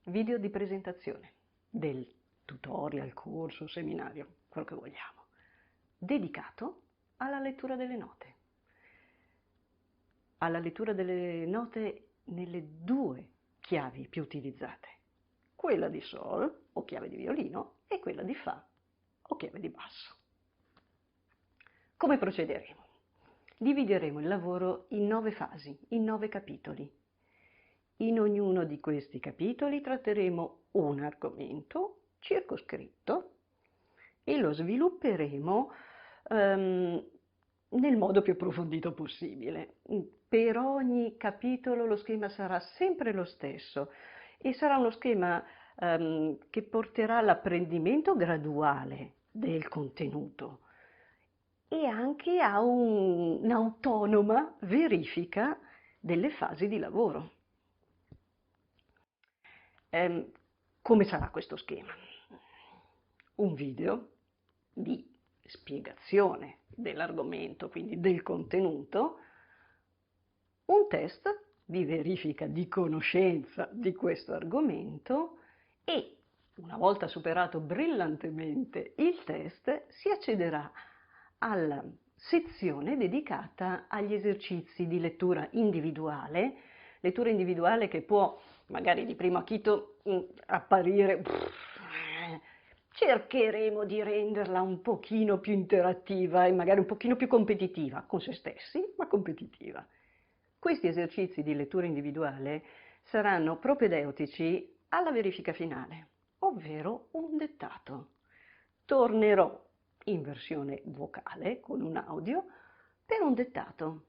video di presentazione del tutorial, corso, seminario, quello che vogliamo, dedicato alla lettura delle note. Alla lettura delle note nelle due chiavi più utilizzate, quella di Sol o chiave di violino e quella di Fa o chiave di basso. Come procederemo? Divideremo il lavoro in 9 fasi, in 9 capitoli. In ognuno di questi capitoli tratteremo un argomento circoscritto e lo svilupperemo nel modo più approfondito possibile. Per ogni capitolo lo schema sarà sempre lo stesso e sarà uno schema che porterà all'apprendimento graduale del contenuto e anche a un'autonoma verifica delle fasi di lavoro. Come sarà questo schema? Un video di spiegazione dell'argomento, quindi del contenuto, un test di verifica di conoscenza di questo argomento e, una volta superato brillantemente il test, si accederà alla sezione dedicata agli esercizi di lettura individuale che può magari di primo acchito apparire, cercheremo di renderla un pochino più interattiva e magari un pochino più competitiva con se stessi, ma competitiva. Questi esercizi di lettura individuale saranno propedeutici alla verifica finale, ovvero un dettato. Tornerò in versione vocale con un audio per un dettato.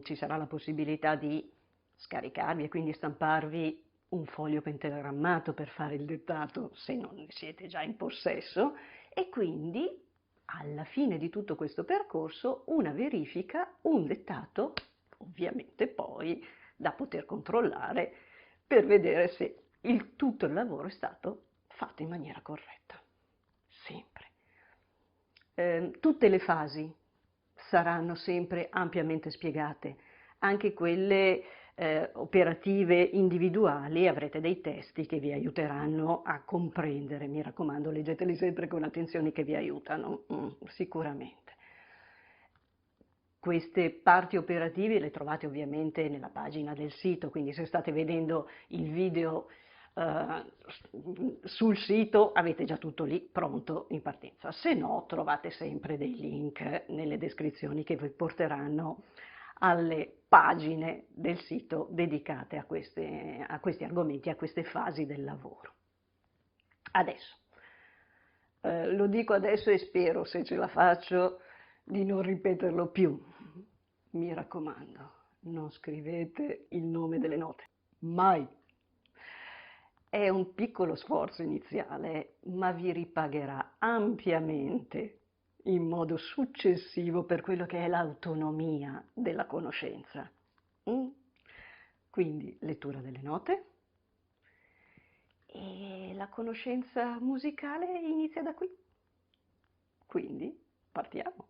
Ci sarà la possibilità di scaricarvi e quindi stamparvi un foglio pentagrammato per fare il dettato se non ne siete già in possesso e quindi alla fine di tutto questo percorso una verifica, un dettato, ovviamente poi da poter controllare per vedere se tutto il lavoro è stato fatto in maniera corretta. Sempre. Tutte le fasi saranno sempre ampiamente spiegate, anche quelle operative individuali, avrete dei testi che vi aiuteranno a comprendere, mi raccomando, leggeteli sempre con attenzione che vi aiutano, sicuramente. Queste parti operative le trovate ovviamente nella pagina del sito, quindi se state vedendo il video sul sito avete già tutto lì pronto in partenza, se no trovate sempre dei link nelle descrizioni che vi porteranno alle pagine del sito dedicate a questi argomenti, a queste fasi del lavoro. Adesso, lo dico adesso e spero, se ce la faccio, di non ripeterlo più. Mi raccomando, non scrivete il nome delle note, mai. È un piccolo sforzo iniziale, ma vi ripagherà ampiamente in modo successivo per quello che è l'autonomia della conoscenza. Quindi lettura delle note e la conoscenza musicale inizia da qui. Quindi partiamo.